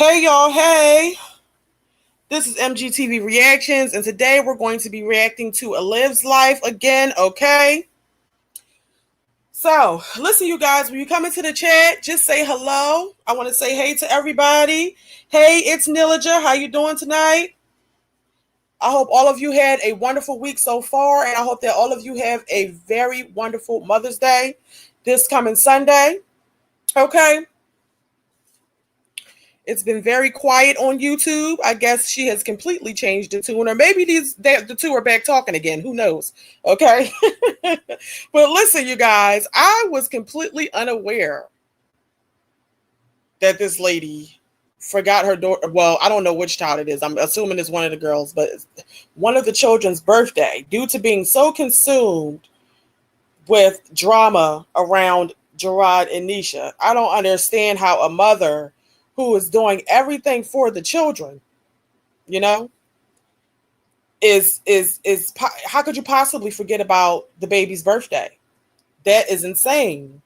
Hey y'all, hey. This is MGTV Reactions, and today we're going to be reacting to Aliv's life again, okay? So, listen, you guys, when you come into the chat, just say hello. I want to say hey to everybody. Hey, it's Neisha. How you doing tonight? I hope all of you had a wonderful week so far, and I hope that all of you have a very wonderful Mother's Day this coming Sunday, okay? It's been very quiet on YouTube. I guess she has completely changed the tune, or maybe the two are back talking again. Who knows? Okay. But listen, you guys, I was completely unaware that this lady forgot her daughter. Well, I don't know which child it is. I'm assuming it's one of the girls, but it's one of the children's birthday due to being so consumed with drama around Jerrod and Neisha. I don't understand how a mother who is doing everything for the children, you know, is how could you possibly forget about the baby's birthday? That is insane.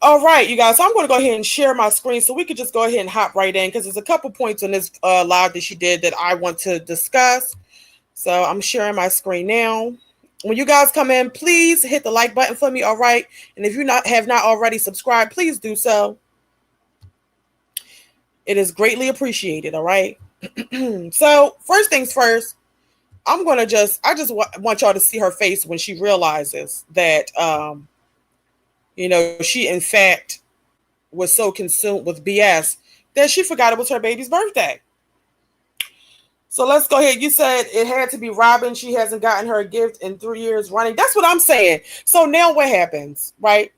All right, you guys, so I'm going to go ahead and share my screen so we could just go ahead and hop right in because there's a couple points on this live that she did that I want to discuss. So I'm sharing my screen now. When you guys come in, please hit the like button for me, all right? And if you have not already subscribed, please do so. It is greatly appreciated, all right? So first things first, I just want y'all to see her face when she realizes that, she in fact was so consumed with BS that she forgot it was her baby's birthday. So let's go ahead. You said it had to be Robin. She hasn't gotten her a gift in 3 years running. That's what I'm saying. So now what happens, right?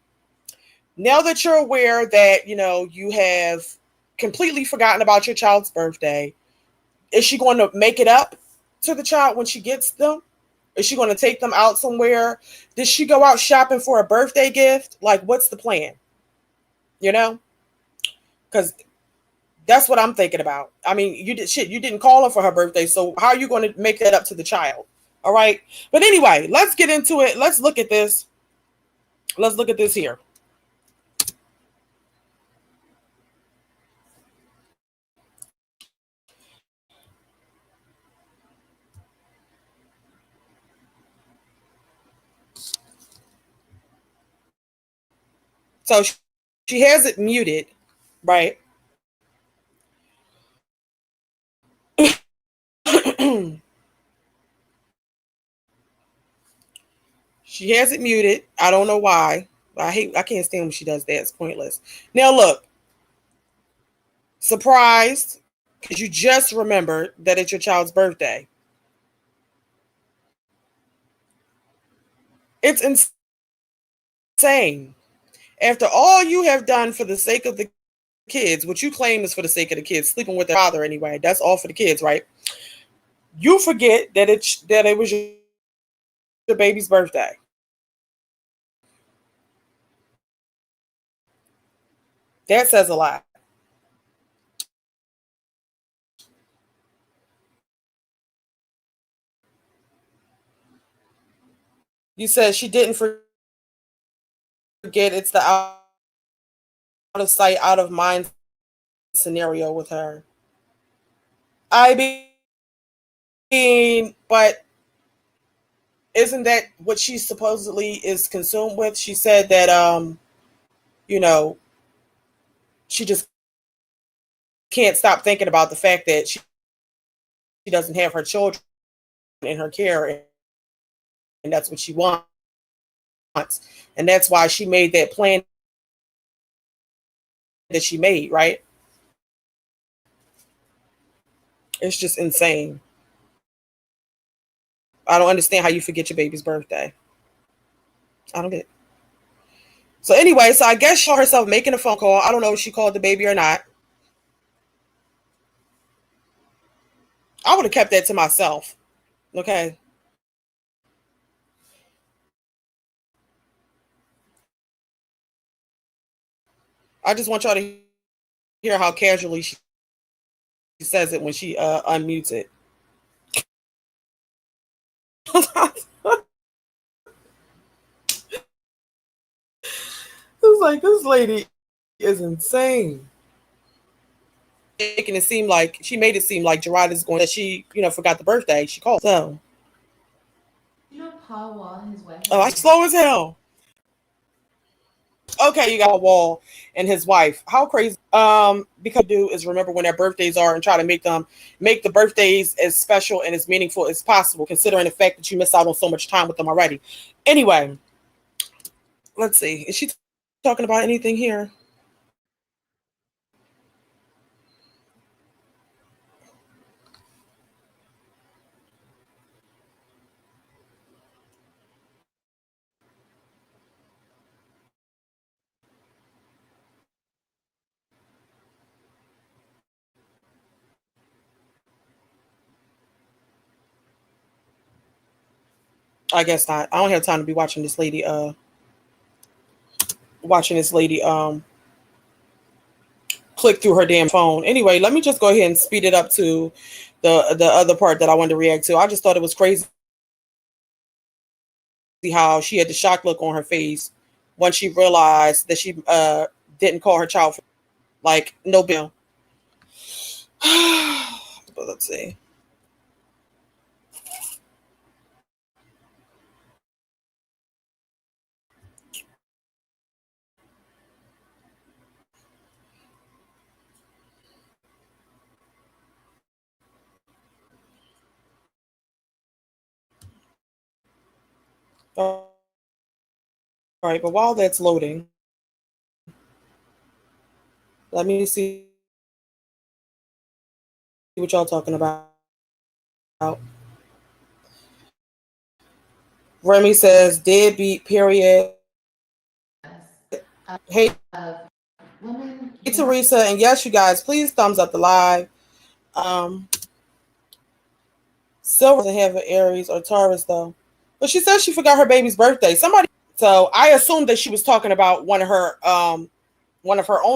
Now that you're aware that, you have completely forgotten about your child's birthday, is she going to make it up to the child when she gets them? Is she going to take them out somewhere? Did she go out shopping for a birthday gift? Like, what's the plan? Because that's what I'm thinking about. I mean, you didn't call her for her birthday, so how are you going to make that up to the child? All right. But anyway, let's get into it. Let's look at this. Let's look at this here. So she has it muted, right? She has it muted. I don't know why. I can't stand when she does that. It's pointless. Now look, surprised because you just remembered that it's your child's birthday. It's insane. After all you have done for the sake of the kids, which you claim is for the sake of the kids, sleeping with their father anyway, that's all for the kids, right? You forget that it was your baby's birthday. That says a lot. You said she didn't forget. It's the out of sight, out of mind scenario with her. I mean, but isn't that what she supposedly is consumed with? She said that you know, she just can't stop thinking about the fact that she doesn't have her children in her care, and that's what she wants. And that's why she made that plan that she made, right? It's just insane. I don't understand how you forget your baby's birthday. I don't get it. So anyway, so I guess she saw herself making a phone call. I don't know if she called the baby or not. I would have kept that to myself. Okay. I just want y'all to hear how casually she says it when she unmutes it. It's like this lady is insane. making it seem like she made it seem like Jerrod is going that she, forgot the birthday. She called. So, Paul Wall and his wife oh, have I been slow as hell. Okay, you got Wall and his wife. How crazy. Because do is remember when their birthdays are and try to make the birthdays as special and as meaningful as possible, considering the fact that you miss out on so much time with them already. Anyway, let's see. Is she talking about anything here? I guess not. I don't have time to be watching this lady. Watching this lady. Click through her damn phone. Anyway, let me just go ahead and speed it up to the other part that I wanted to react to. I just thought it was crazy how she had the shock look on her face once she realized that she didn't call her child like no bill. But let's see. All right, but while that's loading, let me see what y'all talking about. Remy says deadbeat period. Hey women. Teresa, and yes, you guys, please thumbs up the live. Um, Silver doesn't have an Aries or Taurus though, but she says she forgot her baby's birthday. Somebody, so I assumed that she was talking about one of her own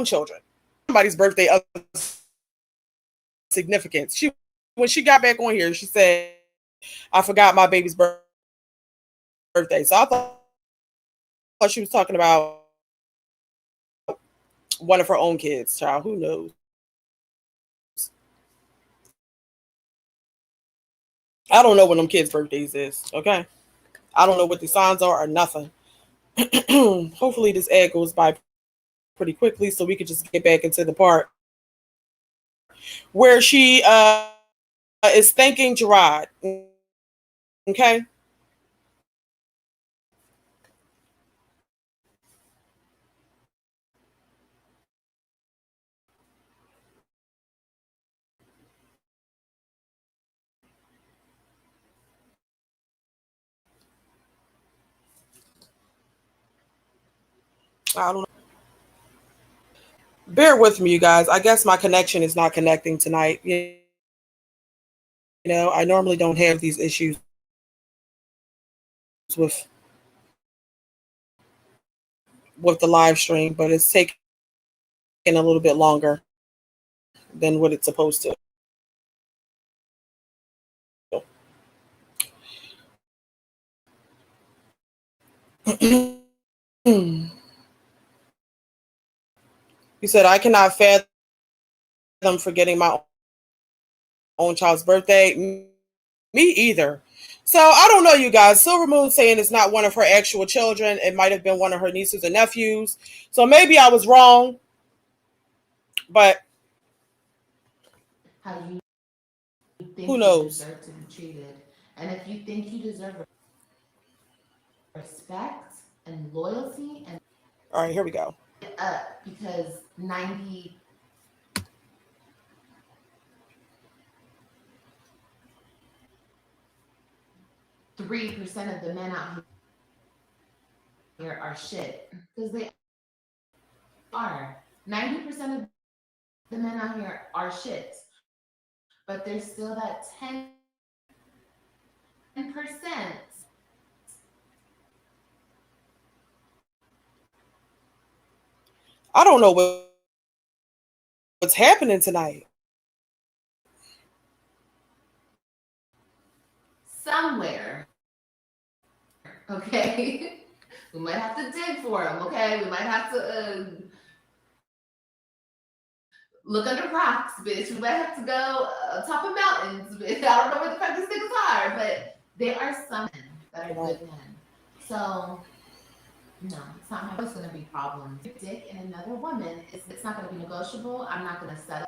children. Somebody's birthday of significance. She when she got back on here, she said, "I forgot my baby's birthday." So I thought she was talking about one of her own kids. Child, who knows? I don't know when them kids' birthdays is. Okay, I don't know what the signs are or nothing. Hopefully, this ad goes by pretty quickly so we could just get back into the part where she is thanking Jerrod. Okay. I don't know. Bear with me, you guys. I guess my connection is not connecting tonight. I normally don't have these issues with the live stream, but it's taking a little bit longer than what it's supposed to. You said I cannot fathom forgetting my own child's birthday. Me either. So I don't know, you guys. Silver Moon saying it's not one of her actual children. It might have been one of her nieces and nephews. So maybe I was wrong, but How you who think you knows? deserve to be treated, and if you think you deserve respect and loyalty, and All right, here we go. because 93% of the men out here are shit, because they are. 90% of the men out here are shit, but there's still that 10%. I don't know what's happening tonight. Somewhere, okay? We might have to dig for them, okay? We might have to look under rocks, bitch. We might have to go top of mountains, bitch. I don't know where the fuck these niggas are, but there are some men that are Right. good men. So no, it's not my. It's gonna be problems. Dick and another woman, it's not gonna be negotiable. I'm not gonna settle.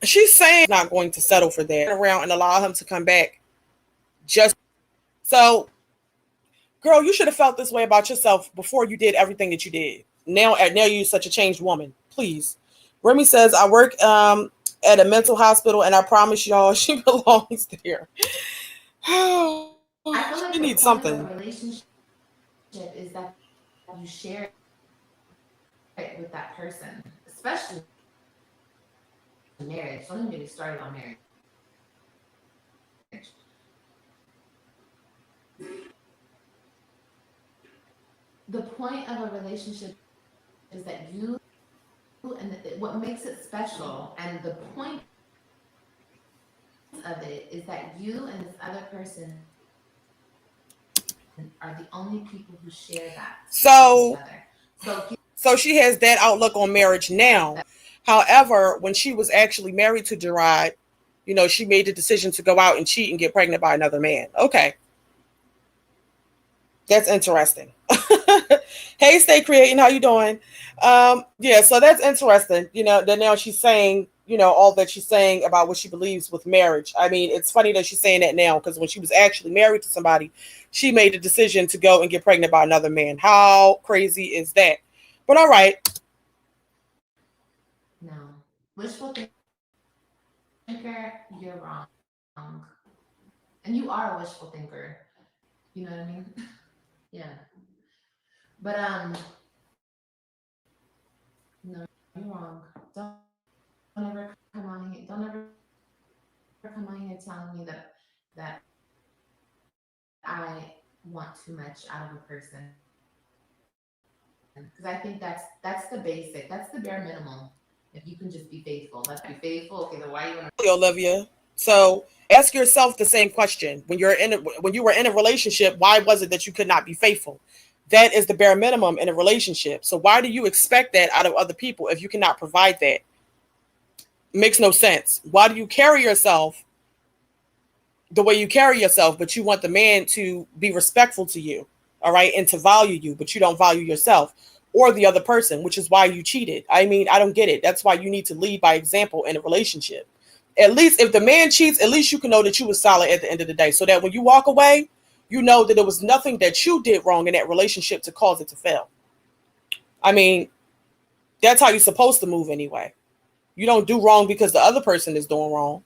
She's saying not going to settle for that around and allow him to come back. Just so, girl, you should have felt this way about yourself before you did everything that you did. Now you're such a changed woman. Please. Remy says, I work at a mental hospital and I promise y'all she belongs there. I She feel needs like the point of something. a relationship is that you share it with that person, especially marriage. Don't even get me started on marriage. The point of a relationship is that you and what makes it special, and the point of it is that you and this other person are the only people who share that with each So other. So so she has that outlook on marriage now. However, when she was actually married to Jerrod, she made the decision to go out and cheat and get pregnant by another man. Okay. That's interesting. Hey, stay creating. How you doing? Yeah, so that's interesting. That now she's saying, all that she's saying about what she believes with marriage. I mean, it's funny that she's saying that now because when she was actually married to somebody, she made a decision to go and get pregnant by another man. How crazy is that? But all right. no, wishful thinker, you're wrong, and you are a wishful thinker. You know what I mean? Yeah. But no, you're wrong. Don't ever come on here. Don't ever come on here telling me that I want too much out of a person, because I think that's the basic. That's the bare minimum. If you can just be faithful, let's be faithful. Okay, then why you want Olivia. So ask yourself the same question. When you were in a relationship, why was it that you could not be faithful? That is the bare minimum in a relationship. So why do you expect that out of other people if you cannot provide that? Makes no sense. Why do you carry yourself the way you carry yourself, but you want the man to be respectful to you, all right, and to value you, but you don't value yourself or the other person, which is why you cheated? I mean, I don't get it. That's why you need to lead by example in a relationship. At least if the man cheats, at least you can know that you were solid at the end of the day, so that when you walk away, you know that there was nothing that you did wrong in that relationship to cause it to fail. I mean, that's how you're supposed to move anyway. You don't do wrong because the other person is doing wrong.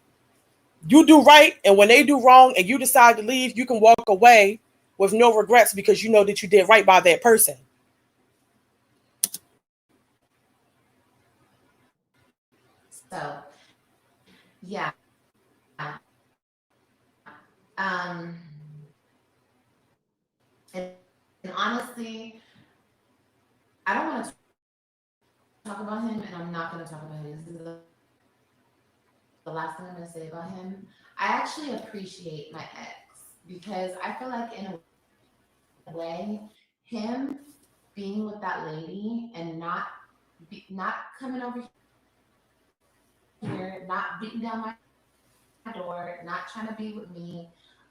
You do right, and when they do wrong and you decide to leave, you can walk away with no regrets because you know that you did right by that person. so? Yeah. Um. And honestly, I don't want to talk about him, and I'm not going to talk about him. This is the last thing I'm going to say about him. I actually appreciate my ex because I feel like in a way, him being with that lady and not coming over here, not beating down my door, not trying to be with me,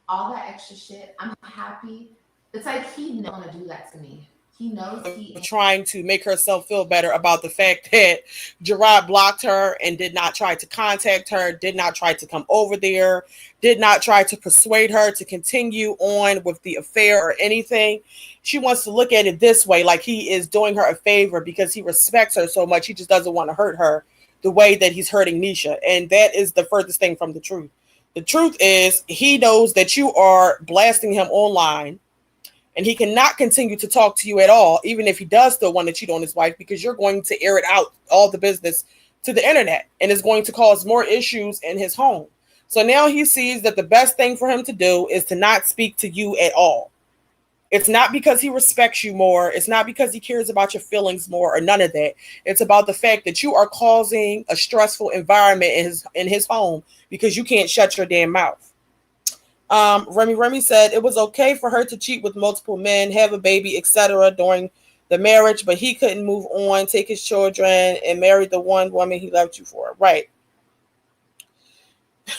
all that extra shit. I'm happy. It's like he knows want to do that to me. He knows he. Trying to make herself feel better about the fact that Jerrod blocked her and did not try to contact her, did not try to come over there, did not try to persuade her to continue on with the affair or anything. She wants to look at it this way, like he is doing her a favor because he respects her so much. He just doesn't want to hurt her the way that he's hurting Neisha. And that is the furthest thing from the truth. The truth is he knows that you are blasting him online and he cannot continue to talk to you at all, even if he does still want to cheat on his wife, because you're going to air it out, all the business, to the internet, and it's going to cause more issues in his home. So now he sees that the best thing for him to do is to not speak to you at all. It's not because he respects you more. It's not because he cares about your feelings more or none of that. It's about the fact that you are causing a stressful environment in his home because you can't shut your damn mouth. Remy said it was okay for her to cheat with multiple men, have a baby, etc. during the marriage, but he couldn't move on, take his children, and marry the one woman he loved you for. Right.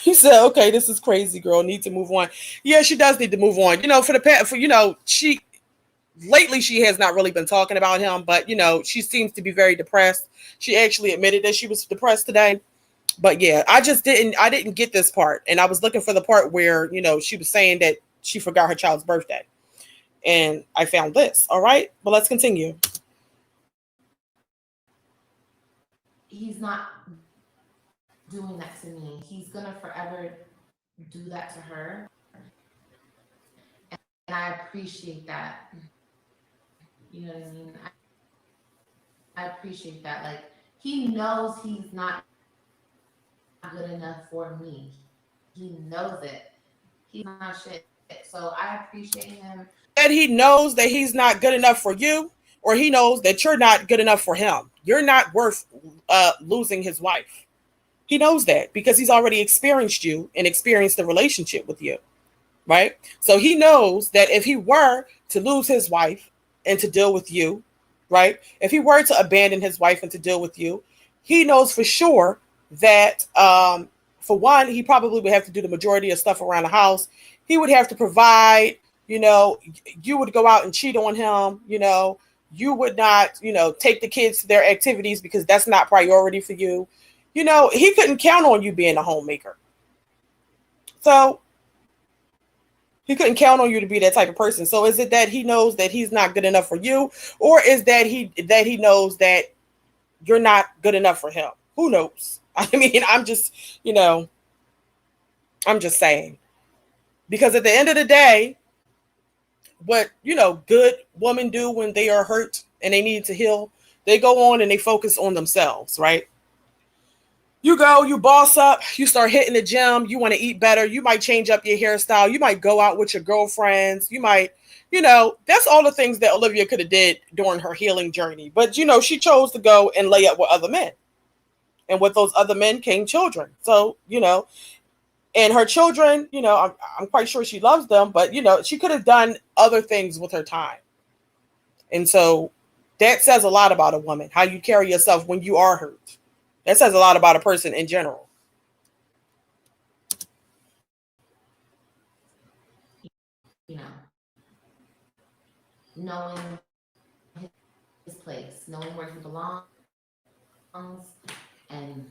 He said, "Okay, this is crazy, girl. Need to move on." Yeah, she does need to move on. For the past, she lately she has not really been talking about him, but she seems to be very depressed. She actually admitted that she was depressed today. But yeah, I didn't get this part, and I was looking for the part where she was saying that she forgot her child's birthday, and I found this. All right, but let's continue. He's not doing that to me. He's gonna forever do that to her, and I appreciate that. You know what I mean? I appreciate that. Like, he knows he's not good enough for me. He knows it. He's not shit. So I appreciate him. That he knows that he's not good enough for you, or he knows that you're not good enough for him. You're not worth losing his wife. He knows that because he's already experienced you and experienced the relationship with you, right? So he knows that if he were to lose his wife and to deal with you, right? If he were to abandon his wife and to deal with you, he knows for sure that for one, he probably would have to do the majority of stuff around the house. He would have to provide, you would go out and cheat on him, you would not, take the kids to their activities because that's not priority for you. He couldn't count on you being a homemaker. So he couldn't count on you to be that type of person. So is it that he knows that he's not good enough for you, or is that he knows that you're not good enough for him? Who knows? I mean, I'm just saying. Because at the end of the day, what, good women do when they are hurt and they need to heal, they go on and they focus on themselves, right? You go, you boss up, you start hitting the gym, you want to eat better, you might change up your hairstyle, you might go out with your girlfriends, you might, that's all the things that Olivia could have did during her healing journey. But, she chose to go and lay up with other men. And with those other men came children. So, and her children, I'm quite sure she loves them, but, she could have done other things with her time. And so that says a lot about a woman, how you carry yourself when you are hurt. That says a lot about a person in general. You know, knowing his place, knowing where he belongs, and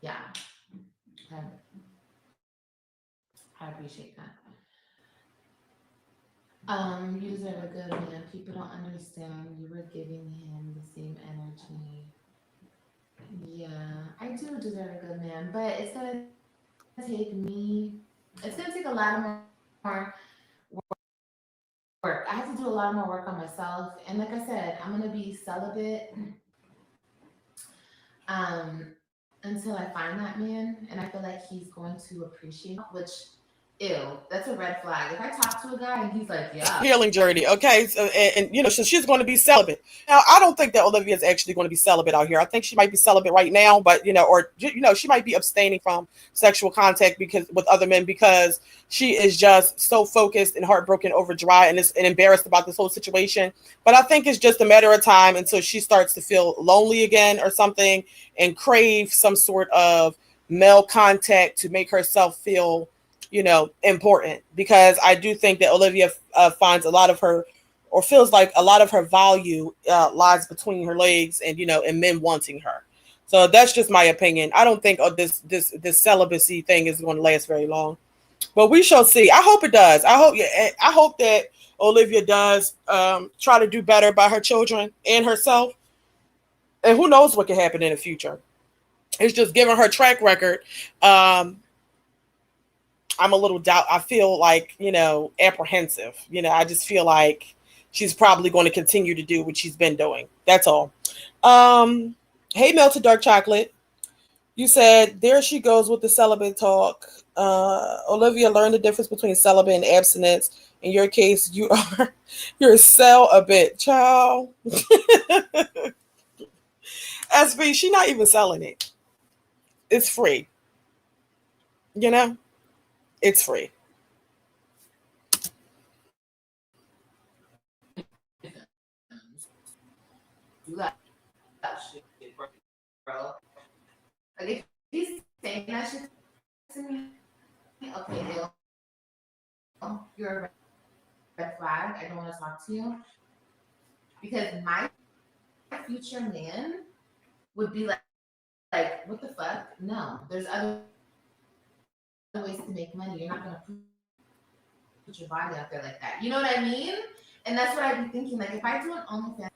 yeah, I, I appreciate that. You deserve a good man. People don't understand. You were giving him the same energy. Yeah, I do deserve a good man, but take me. It's gonna take a lot more work. I have to do a lot more work on myself, and like I said, I'm gonna be celibate um, until I find that man, and I feel like he's going to appreciate, which, ew, that's a red flag. If I talk to a guy and he's like, yeah, Healing journey. Okay. So, so she's going to be celibate. Now, I don't think that Olivia is actually going to be celibate out here. I think she might be celibate right now, but, or, she might be abstaining from sexual contact because with other men because she is just so focused and heartbroken over dry and embarrassed about this whole situation. But I think it's just a matter of time until she starts to feel lonely again or something and crave some sort of male contact to make herself feel important, because I do think that Olivia finds a lot of her, or feels like a lot of her value lies between her legs and men wanting her. So that's just my opinion. I don't think this celibacy thing is going to last very long, but we shall see. I hope it does. I hope that Olivia does try to do better by her children and herself. And who knows what can happen in the future. It's just given her track record. I'm a little doubt. I feel like, apprehensive. I just feel like she's probably going to continue to do what she's been doing. That's all. Hey, Melted Dark Chocolate. You said, there she goes with the celibate talk. Olivia learned the difference between celibate and abstinence. In your case, you're celibate, child. SB, she not even selling it. It's free. You know, it's free. Do that shit, bro. Like if he's saying that shit to me, okay, you're a red flag. I don't want to talk to you because my future man would be like, what the fuck? No, there's other ways to make money. You're not gonna put your body out there like that. You know what I mean? And that's what I'd be thinking. Like if I do an OnlyFans,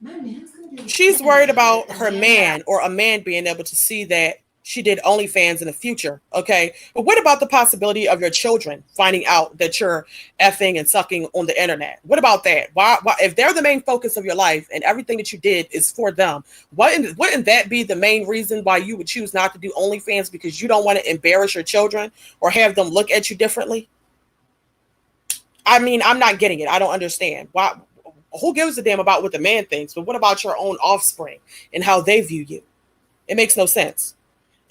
my man's gonna be able to see She's me. worried Like a about her man that man or a man being able to see that she did OnlyFans in the future. Okay. But what about the possibility of your children finding out that you're effing and sucking on the internet? What about that? Why if they're the main focus of your life and everything that you did is for them, wouldn't that be the main reason why you would choose not to do OnlyFans because you don't want to embarrass your children or have them look at you differently? I mean, I'm not getting it. I don't understand. Why who gives a damn about what the man thinks, but what about your own offspring and how they view you? It makes no sense.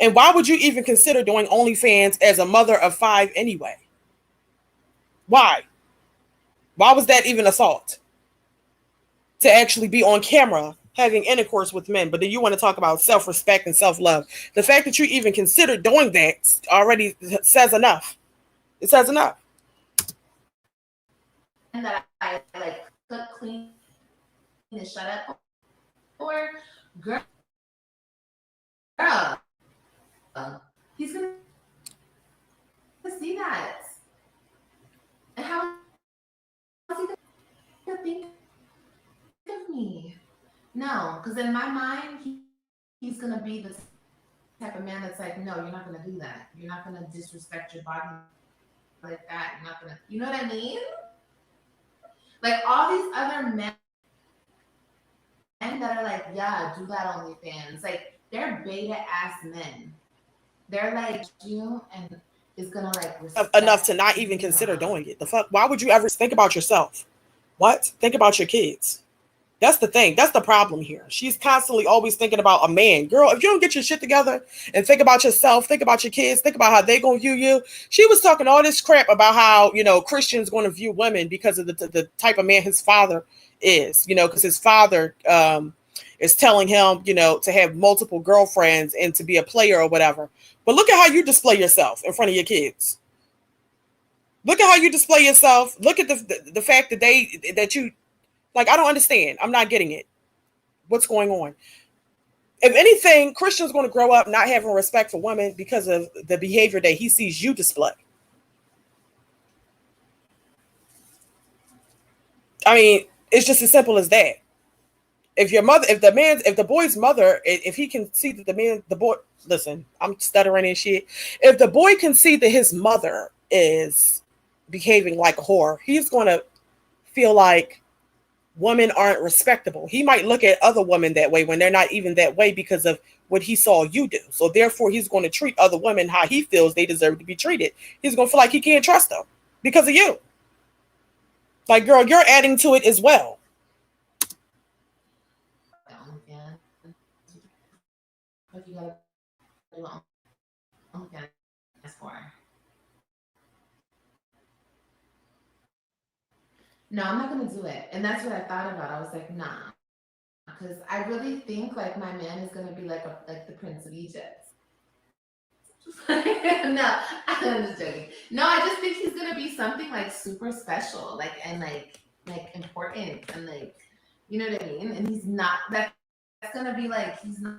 And why would you even consider doing OnlyFans as a mother of five anyway? Why? Why was that even assault? To actually be on camera having intercourse with men, but then you want to talk about self-respect and self-love. The fact that you even consider doing that already says enough. It says enough. man that I like cook, clean, and shut up for, girl, he's gonna see that. And how is he gonna think of me? No, because in my mind, he's gonna be the type of man that's like, no, you're not gonna do that. You're not gonna disrespect your body like that. You're not gonna, you know what I mean? Like all these other men that are like, yeah, do that OnlyFans. Like they're beta ass men. They're like you and is gonna like respect Enough to you not being even consider around. doing it. The fuck? Why would you ever think about yourself? What? Think about your kids. That's the thing. That's the problem here. She's constantly always thinking about a man. Girl, if you don't get your shit together and think about yourself, think about your kids, think about how they gonna view you. She was talking all this crap about how, Christians gonna view women because of the type of man his father is, because his father is telling him, to have multiple girlfriends and to be a player or whatever. But look at how you display yourself in front of your kids. Look at how you display yourself. Look at the fact that you like. I don't understand. I'm not getting it. What's going on? If anything, Christian's going to grow up not having respect for women because of the behavior that he sees you display. I mean, it's just as simple as that. If the boy's mother, if he can see that the boy, listen, I'm stuttering and shit. If the boy can see that his mother is behaving like a whore, he's going to feel like women aren't respectable. He might look at other women that way when they're not even that way because of what he saw you do. So therefore, he's going to treat other women how he feels they deserve to be treated. He's going to feel like he can't trust them because of you. Like, girl, you're adding to it as well. What you gotta do OnlyFans for? No, I'm not gonna do it. And that's what I thought about. I was like, nah, because I really think like my man is gonna be like the Prince of Egypt. No, I'm just joking. No, I just think he's gonna be something like super special, like and like important and like you know what I mean. And he's not. That's gonna be like he's not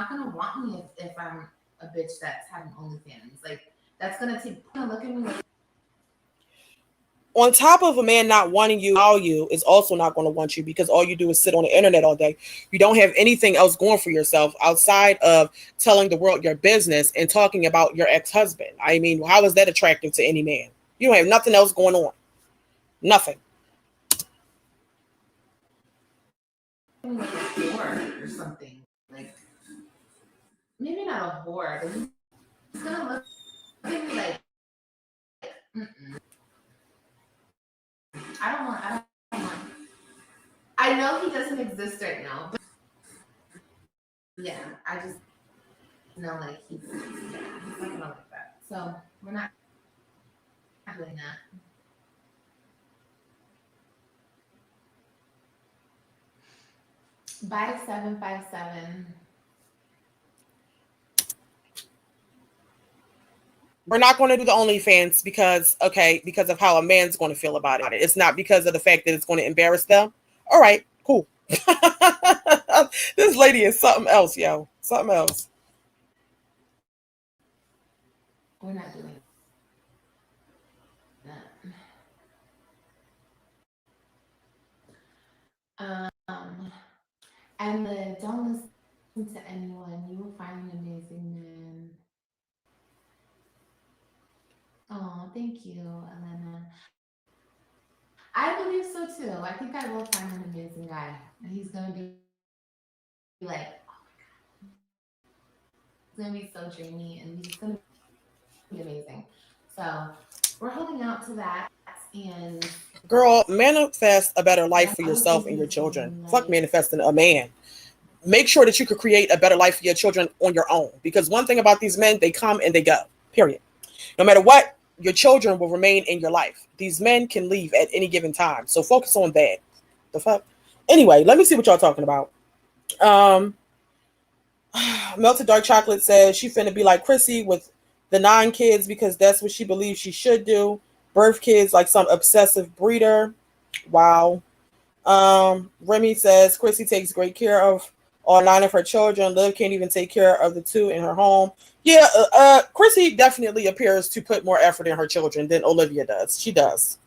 gonna want me if I'm a bitch that's having OnlyFans. Like that's gonna take. Gonna look at me like On top of a man not wanting you, how you is also not going to want you because all you do is sit on the internet all day. You don't have anything else going for yourself outside of telling the world your business and talking about your ex-husband. I mean, how is that attractive to any man? You don't have nothing else going on. Nothing. a whore or something. Like maybe not a whore, but he's gonna look at me like, mm-mm. I don't want. I know he doesn't exist right now, but yeah, I just he's fucking all like that. So we're not doing that. 5757. We're not going to do the OnlyFans because of how a man's going to feel about it. It's not because of the fact that it's going to embarrass them. All right, cool. This lady is something else, yo. Something else. We're not doing that. And then don't listen to anyone. You will find an amazing man. Oh, thank you, Elena. I believe so too. I think I will find an amazing guy. And he's gonna be like, it's gonna be so dreamy and he's gonna be amazing. So we're holding out to that and Girl, manifest a better I'm life for yourself and your children. thinking Fuck like manifesting a man. Make sure that you could create a better life for your children on your own. Because one thing about these men, they come and they go. Period. No matter what, your children will remain in your life. These men can leave at any given time. So focus on that. The fuck? Anyway, let me see what y'all talking about. Um, Melted Dark Chocolate says she finna be like Chrissy with the 9 kids because that's what she believes she should do. Birth kids like some obsessive breeder. Wow. Remy says Chrissy takes great care of all 9 of her children. Liv can't even take care of the 2 in her home. Yeah, Chrissy definitely appears to put more effort in her children than Olivia does. She does.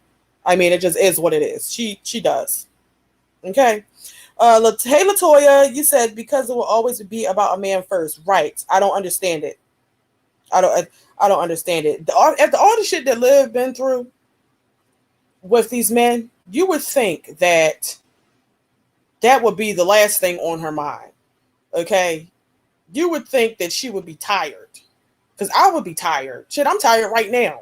I mean, it just is what it is. She does. Okay. Hey Latoya, you said because it will always be about a man first, right? I don't understand it. I don't understand it. After all the shit that Liv been through with these men, you would think that that would be the last thing on her mind. Okay, you would think that she would be tired, because I would be tired. Shit, I'm tired right now.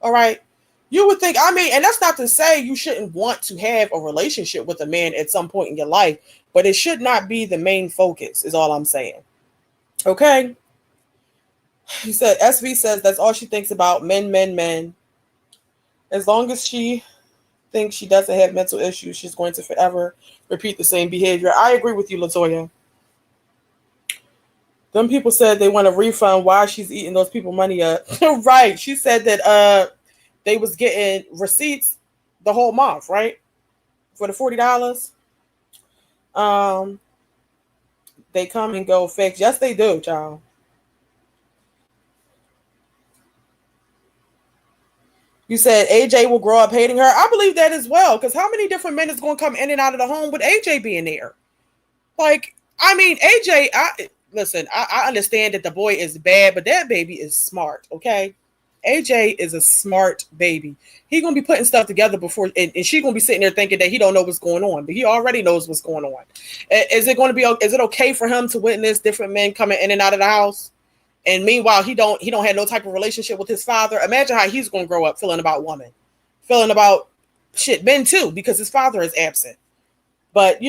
All right. You would think, I mean, and that's not to say you shouldn't want to have a relationship with a man at some point in your life, but it should not be the main focus, is all I'm saying. Okay. He said, SV says that's all she thinks about, men, men, men. As long as she thinks she doesn't have mental issues, she's going to forever repeat the same behavior. I agree with you, Latoya. Them people said they want a refund. Why she's eating those people money up. Right. She said that they was getting receipts the whole month, right? For the $40. Um, they come and go fixed. Yes, they do, child. You said AJ will grow up hating her. I believe that as well. Because how many different men is going to come in and out of the home with AJ being there? Like, I mean, AJ, listen, I understand that the boy is bad, but that baby is smart, okay? AJ is a smart baby. He gonna be putting stuff together before, and she gonna be sitting there thinking that he don't know what's going on, but he already knows what's going on. Is it going to be? Is it okay for him to witness different men coming in and out of the house, and meanwhile he don't have no type of relationship with his father? Imagine how he's gonna grow up feeling about women, feeling about shit, men too, because his father is absent. But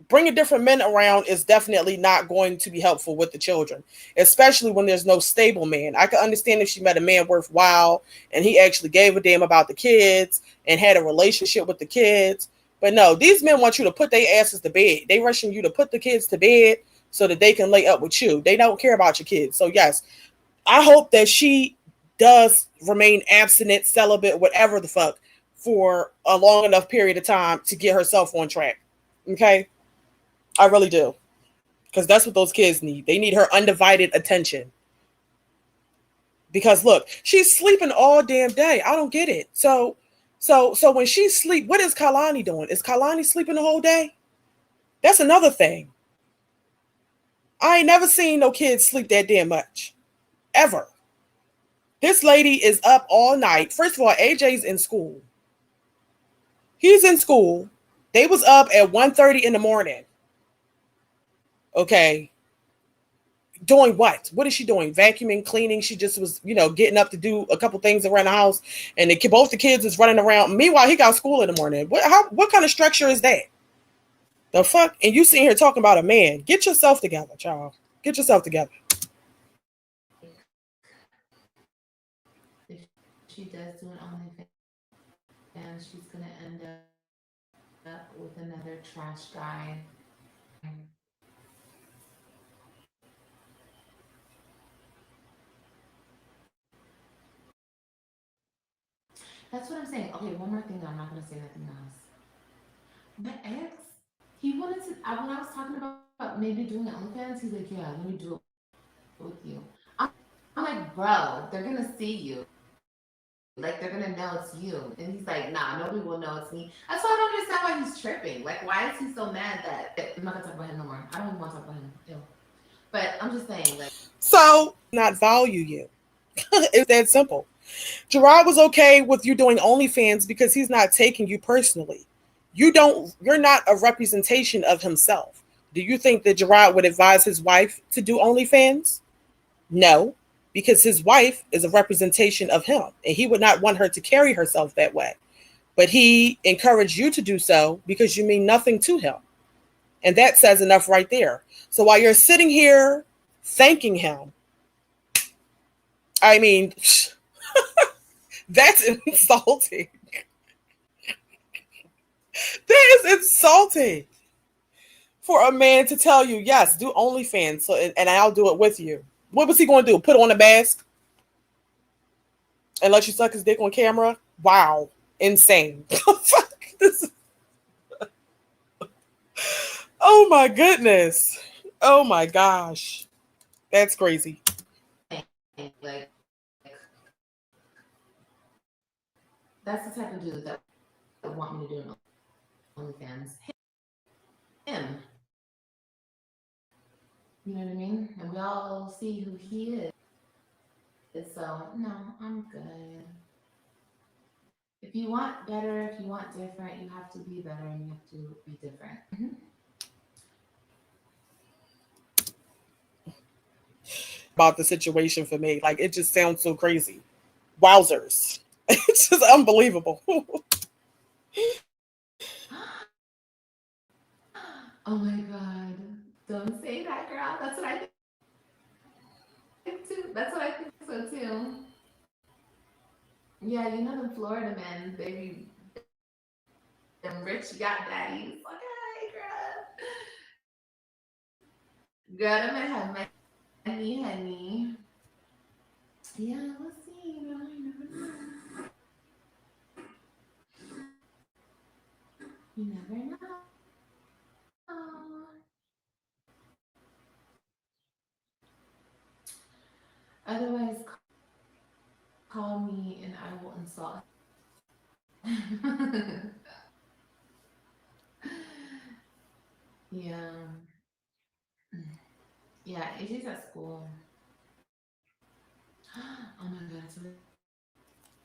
bringing different men around is definitely not going to be helpful with the children, especially when there's no stable man. I can understand if she met a man worthwhile and he actually gave a damn about the kids and had a relationship with the kids. But no, these men want you to put their asses to bed. They rushing you to put the kids to bed so that they can lay up with you. They don't care about your kids. So yes, I hope that she does remain abstinent, celibate, whatever the fuck, for a long enough period of time to get herself on track. Okay? I really do. Because that's what those kids need. They need her undivided attention. Because look, she's sleeping all damn day. I don't get it. So when she sleep, what is Kalani doing? Is Kalani sleeping the whole day? That's another thing. I ain't never seen no kids sleep that damn much. Ever. This lady is up all night. First of all, AJ's in school. He's in school. They was up at 1:30 in the morning. Okay. Doing what? What is she doing? Vacuuming, cleaning. She just was, getting up to do a couple things around the house. And both the kids is running around. Meanwhile, he got school in the morning. What kind of structure is that? The fuck? And you sitting here talking about a man. Get yourself together, child. Get yourself together. she does do an OnlyFans, she's gonna end up with another trash guy. That's what I'm saying. Okay, one more thing. I'm not gonna say nothing else. My ex, he wanted to. When I was talking about maybe doing OnlyFans, he's like, "Yeah, let me do it with you." I'm like, "Bro, they're gonna see you. Like, they're gonna know it's you." And he's like, "Nah, nobody will know it's me." That's why I don't understand why he's tripping. Like, why is he so mad that I'm not gonna talk about him no more? I don't even want to talk about him. Ew. But I'm just saying, like, So not value you. It's that simple. Jerrod was okay with you doing OnlyFans because he's not taking you personally. You're not a representation of himself. Do you think that Jerrod would advise his wife to do OnlyFans? No, because his wife is a representation of him and he would not want her to carry herself that way. But he encouraged you to do so because you mean nothing to him. And that says enough right there. So while you're sitting here thanking him, I mean, that's insulting. That is insulting for a man to tell you, yes, do OnlyFans, so and I'll do it with you. What was he going to do? Put on a mask and let you suck his dick on camera? Wow, insane. This, oh my goodness. Oh my gosh. That's crazy. that's the type of dude that would want me to do an OnlyFans. Him. You know what I mean? And we all see who he is. So no, I'm good. If you want better, if you want different, you have to be better and you have to be different. About the situation for me. Like it just sounds so crazy. Wowzers. It's just unbelievable. Oh my god. Don't say that, girl. That's what I think too. That's what I think so too. Yeah, you know them Florida men, them rich yacht daddies. Okay, girl, them men have money, honey. Yeah, we'll see. You never know. You never know. Otherwise, call me and I will insult him. Yeah. Yeah, AJ's at school. Oh my god, it's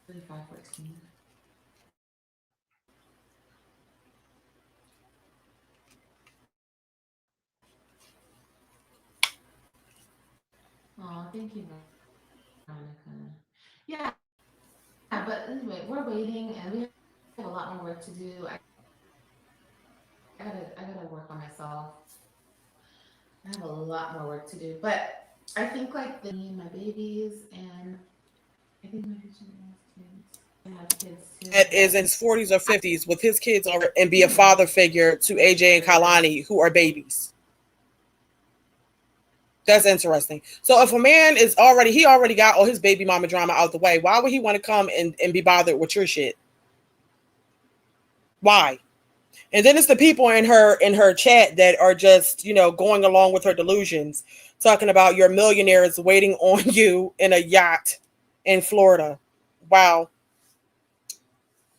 really 5:14. Oh, thank you, Veronica. Yeah, but anyway, we're waiting and we have a lot more work to do. I gotta work on myself. I have a lot more work to do. But I think like the next few months are gonna be me and my babies, and I think my future kids. I want to have kids too, but That is in his 40s or 50s with his kids already and be a father figure to AJ and Kalani, who are babies. That's interesting. So if a man is already, he already got all his baby mama drama out the way, why would he want to come and be bothered with your shit? Why? And then it's the people in her chat that are just, going along with her delusions, talking about your millionaires waiting on you in a yacht in Florida. Wow.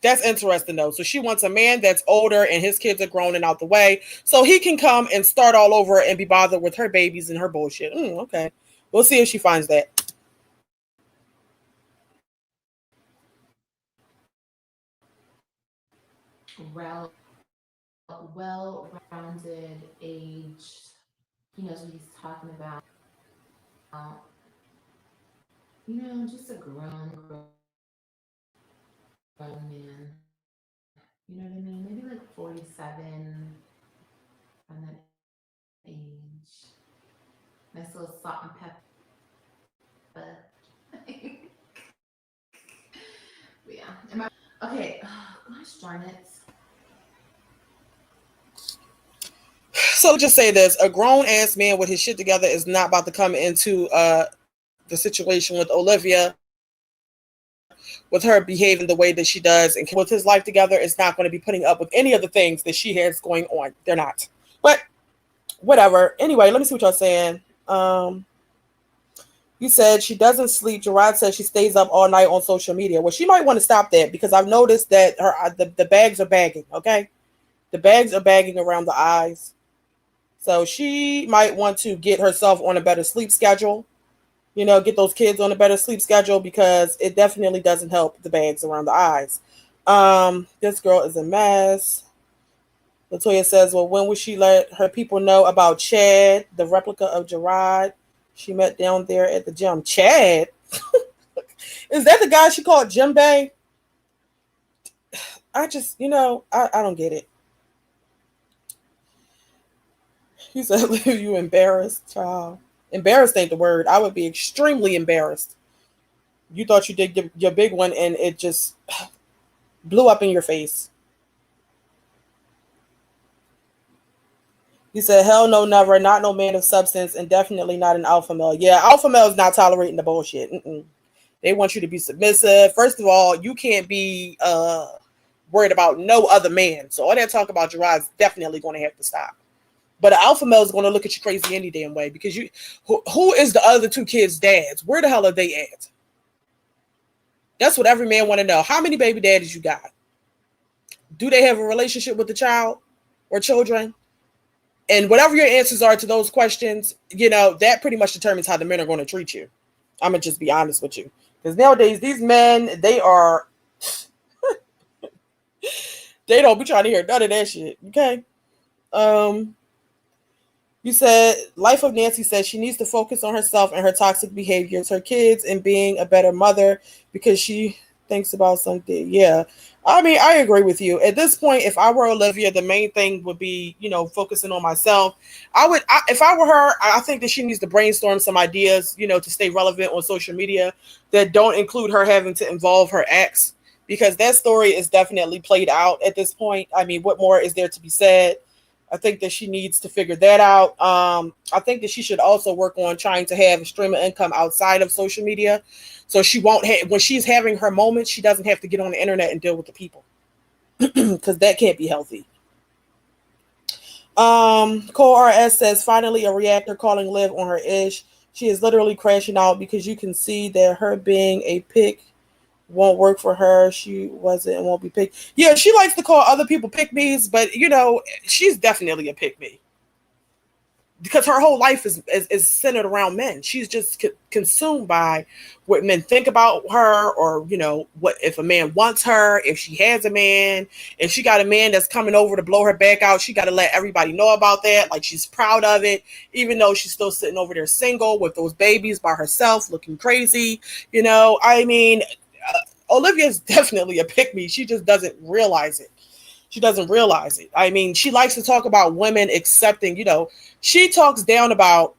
That's interesting though. So she wants a man that's older and his kids are grown and out the way, so he can come and start all over and be bothered with her babies and her bullshit. Okay, we'll see if she finds that. well-rounded, aged. He knows what he's talking about. Just a grown man. You know what I mean? Maybe like 47, around that age. Nice little salt and pepper. Gosh darn it. So let's just say this: a grown ass man with his shit together is not about to come into the situation with Olivia, with her behaving the way that she does, and with his life together, is not going to be putting up with any of the things that she has going on. They're not. But whatever. Anyway, let me see what y'all saying. You said she doesn't sleep. Jerrod says she stays up all night on social media. Well, she might want to stop that because I've noticed that the bags are bagging. Okay, the bags are bagging around the eyes. So she might want to get herself on a better sleep schedule. Get those kids on a better sleep schedule because it definitely doesn't help the bags around the eyes. This girl is a mess. Latoya says, well, when would she let her people know about Chad, the replica of Jerrod she met down there at the gym? Chad? Is that the guy she called Jim Bay? I just, I don't get it. He said, leave you embarrassed, child. Embarrassed ain't the word. I would be extremely embarrassed. You thought you did your big one and it just blew up in your face. He said, hell no, never. Not no man of substance and definitely not an alpha male. Yeah, alpha male is not tolerating the bullshit. Mm-mm. They want you to be submissive. First of all, you can't be worried about no other man. So all that talk about Jerrod is definitely going to have to stop. But an alpha male is going to look at you crazy any damn way because who is the other two kids' dads? Where the hell are they at? That's what every man want to know. How many baby daddies you got? Do they have a relationship with the child or children? And whatever your answers are to those questions, that pretty much determines how the men are going to treat you. I'm going to just be honest with you. Because nowadays, these men, they don't be trying to hear none of that shit. Okay? Um, You said Life of Nancy says she needs to focus on herself and her toxic behaviors, her kids, and being a better mother because she thinks about something. Yeah. I mean, I agree with you. At this point, if I were Olivia, the main thing would be, focusing on myself. If I were her, I think that she needs to brainstorm some ideas, to stay relevant on social media that don't include her having to involve her ex because that story is definitely played out at this point. I mean, what more is there to be said? I think that she needs to figure that out. I think that she should also work on trying to have a stream of income outside of social media, so she won't have when she's having her moments. She doesn't have to get on the internet and deal with the people because that can't be healthy. Cole RS says finally a reactor calling Liv on her ish. She is literally crashing out because you can see that her being a pick won't work for her. She wasn't and won't be picked. Yeah, she likes to call other people pick me's, but she's definitely a pick me because her whole life is centered around men. She's just consumed by what men think about her, or what if a man wants her, if she has a man, if she got a man that's coming over to blow her back out, she got to let everybody know about that. Like she's proud of it, even though she's still sitting over there single with those babies by herself, looking crazy. I mean, Olivia's definitely a pick me. She just doesn't realize it. She doesn't realize it. I mean, she likes to talk about women accepting, she talks down about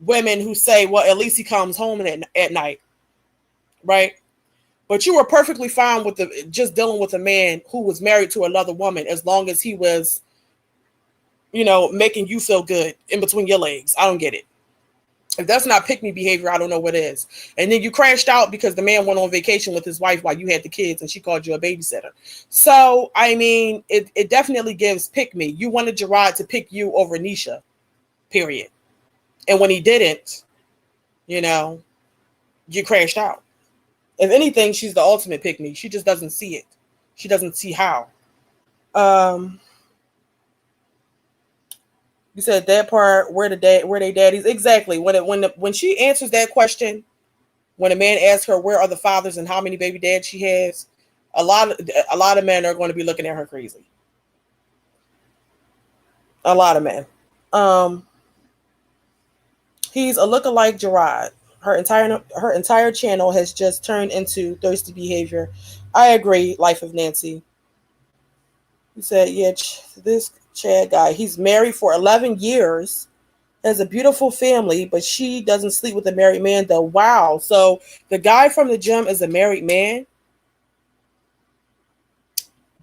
women who say, well, at least he comes home at night, right? But you were perfectly fine with just dealing with a man who was married to another woman as long as he was, making you feel good in between your legs. I don't get it. If that's not pick me behavior, I don't know what is. And then you crashed out because the man went on vacation with his wife while you had the kids and she called you a babysitter. So, I mean, it definitely gives pick me. You wanted Jerrod to pick you over Neisha, period. And when he didn't, you know, you crashed out. If anything, she's the ultimate pick me. She just doesn't see it. She doesn't see how. Um, you said that part where they daddies exactly when she answers that question. When a man asks her where are the fathers and how many baby dads she has, a lot of men are going to be looking at her crazy. A lot of men. Um, he's a lookalike Jerrod. Her entire channel has just turned into thirsty behavior. I agree. Life of Nancy. He said, "Yeah, this Chad guy. He's married for 11 years, has a beautiful family, but she doesn't sleep with a married man. Though, wow. So the guy from the gym is a married man.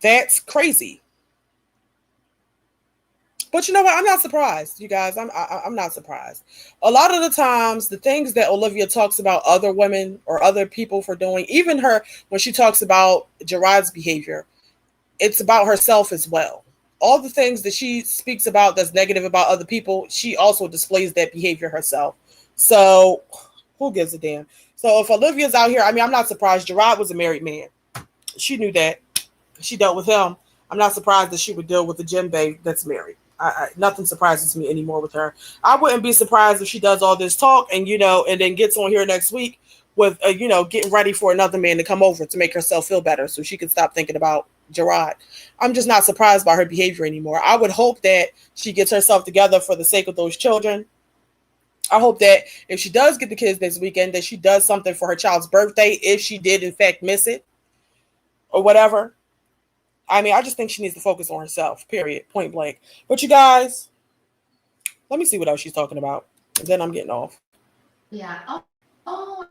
That's crazy. But you know what? I'm not surprised, you guys. I'm not surprised. A lot of the times, the things that Olivia talks about other women or other people for doing, even her when she talks about Jerrod's behavior, it's about herself as well. All the things that she speaks about that's negative about other people, she also displays that behavior herself. So, who gives a damn? So, if Olivia's out here, I mean, I'm not surprised. Jerrod was a married man. She knew that. She dealt with him. I'm not surprised that she would deal with the gym babe that's married. Nothing surprises me anymore with her. I wouldn't be surprised if she does all this talk and and then gets on here next week with getting ready for another man to come over to make herself feel better so she can stop thinking about Jerrod. I'm just not surprised by her behavior anymore. I would hope that she gets herself together for the sake of those children. I hope that if she does get the kids this weekend, that she does something for her child's birthday if she did in fact miss it or whatever. I mean, I just think she needs to focus on herself, period, point blank. But you guys, let me see what else she's talking about. And then I'm getting off. Yeah. Oh,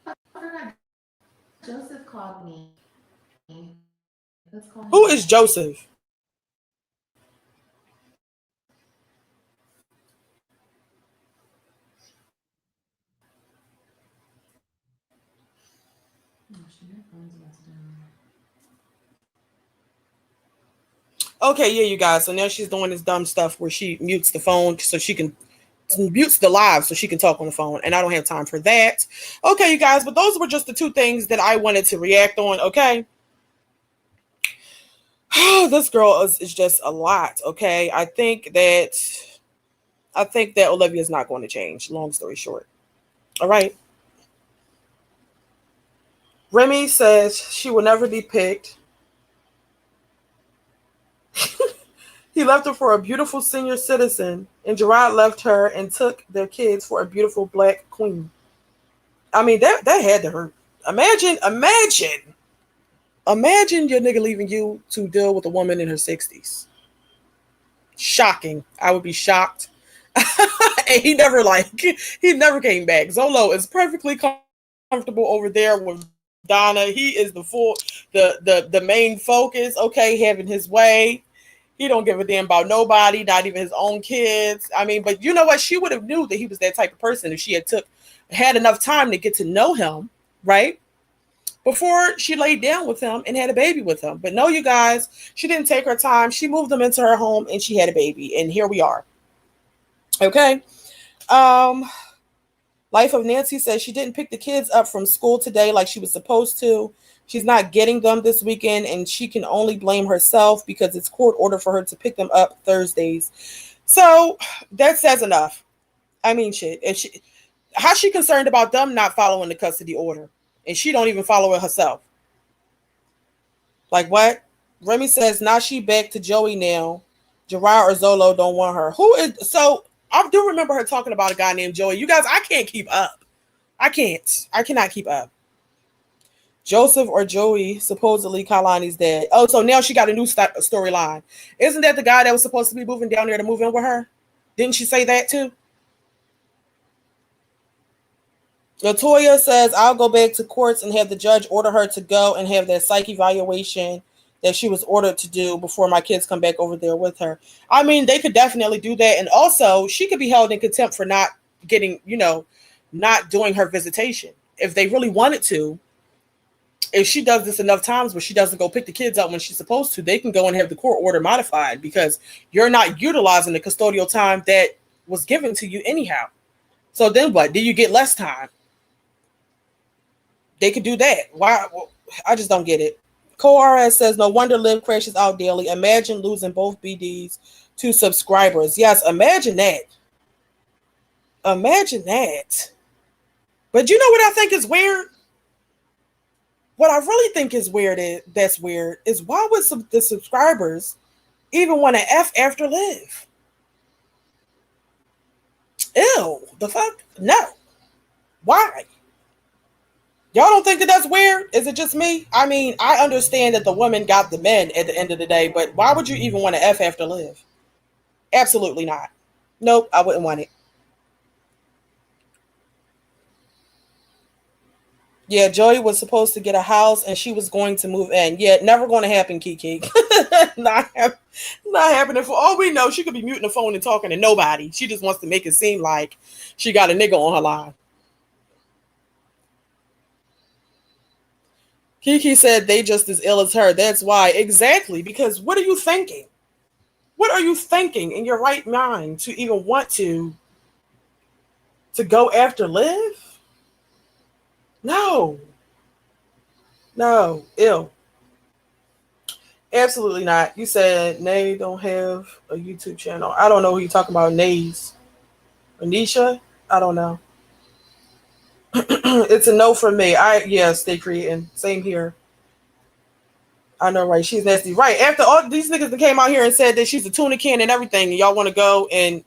I forgot. Joseph called me. Let's call him back. Who is Joseph? Oh, shit, my phone's about to die. Okay, yeah, you guys. So now she's doing this dumb stuff where she mutes the phone so she can mutes the live so she can talk on the phone, and I don't have time for that. Okay, you guys, but those were just the two things that I wanted to react on. Okay, this girl is just a lot. Okay, I think that Olivia is not going to change. Long story short. All right. Remy says she will never be picked. He left her for a beautiful senior citizen, and Jerrod left her and took their kids for a beautiful black queen. I mean, that had to hurt. Imagine your nigga leaving you to deal with a woman in her 60s. Shocking. I would be shocked. And he never came back. Zolo is perfectly comfortable over there with Donna. He is the main focus. Okay, having his way. He don't give a damn about nobody, not even his own kids. I mean, but you know what? She would have knew that he was that type of person if she had enough time to get to know him, right? Before she laid down with him and had a baby with him. But no, you guys, she didn't take her time. She moved him into her home and she had a baby. And here we are. Okay. Um, Life of Nancy says she didn't pick the kids up from school today like she was supposed to. She's not getting them this weekend, and she can only blame herself because it's court order for her to pick them up Thursdays. So that says enough. I mean, shit. How's she concerned about them not following the custody order, and she don't even follow it herself? Like what? Remy says now she back to Joey now. Jerrod or Zolo don't want her. Who is so? I do remember her talking about a guy named Joey. You guys, I can't keep up. I can't. I cannot keep up. Joseph or Joey, supposedly Kalani's dad. Oh, so now she got a new storyline. Isn't that the guy that was supposed to be moving down there to move in with her? Didn't she say that too? Latoya says, I'll go back to courts and have the judge order her to go and have that psych evaluation that she was ordered to do before my kids come back over there with her. I mean, they could definitely do that. And also, she could be held in contempt for not getting, not doing her visitation. If they really wanted to, if she does this enough times where she doesn't go pick the kids up when she's supposed to, they can go and have the court order modified because you're not utilizing the custodial time that was given to you anyhow. So then what? Do you get less time? They could do that. Why? Well, I just don't get it. Co-RS says, no wonder Liv crashes out daily. Imagine losing both BDs to subscribers. Yes, imagine that. Imagine that. But you know what I think is weird? What I really think is weird is why would the subscribers even want to F after Liv? Ew, the fuck? No. Why? Y'all don't think that that's weird? Is it just me? I mean, I understand that the women got the men at the end of the day, but why would you even want to F after Liv? Absolutely not. Nope, I wouldn't want it. Yeah, Joey was supposed to get a house and she was going to move in. Yeah, never going to happen, Kiki. not, hap- not happening. For all we know, she could be muting the phone and talking to nobody. She just wants to make it seem like she got a nigga on her line. Kiki said they just as ill as her. That's why. Exactly. Because what are you thinking? What are you thinking in your right mind to even want to go after Liv? No. No. Ill. Absolutely not. You said Nay don't have a YouTube channel. I don't know who you're talking about. Nays. Neisha? I don't know. It's a no from me. Stay creating. Same here. I know, right? She's nasty. Right. After all these niggas that came out here and said that she's a tuna can and everything, and y'all want to go and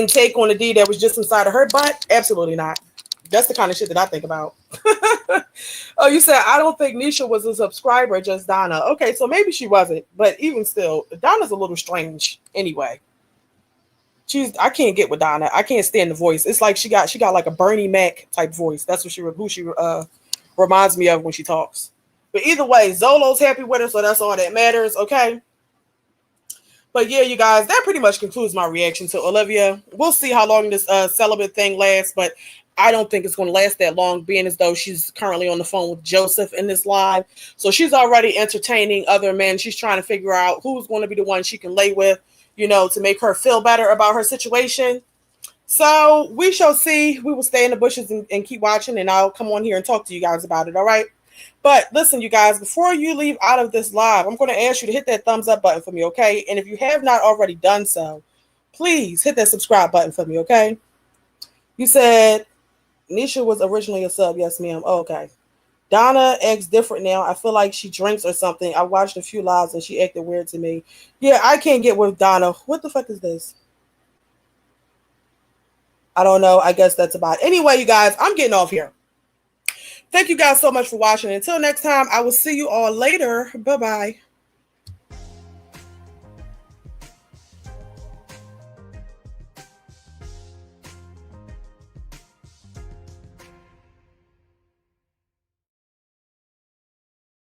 take on the D that was just inside of her butt? Absolutely not. That's the kind of shit that I think about. Oh, you said I don't think Neisha was a subscriber, just Donna. Okay, so maybe she wasn't, but even still, Donna's a little strange anyway. I can't get with Donna. I can't stand the voice. It's like she got like a Bernie Mac type voice. That's what she reminds me of when she talks. But either way, Zolo's happy with her, so that's all that matters. Okay. But yeah, you guys, that pretty much concludes my reaction to Olivia. We'll see how long this celibate thing lasts, but I don't think it's going to last that long, being as though she's currently on the phone with Joseph in this live. So she's already entertaining other men. She's trying to figure out who's going to be the one she can lay with, to make her feel better about her situation. So we shall see. We will stay in the bushes and keep watching, and I'll come on here and talk to you guys about it. All right. But listen, you guys, before you leave out of this live, I'm going to ask you to hit that thumbs up button for me, okay? And if you have not already done so, please hit that subscribe button for me, okay? You said Neisha was originally a sub. Yes, ma'am. Oh, okay. Donna acts different now. I feel like she drinks or something. I watched a few lives and she acted weird to me. Yeah, I can't get with Donna. What the fuck is this? I don't know. I guess that's about it. Anyway, you guys, I'm getting off here. Thank you guys so much for watching. Until next time, I will see you all later. Bye-bye.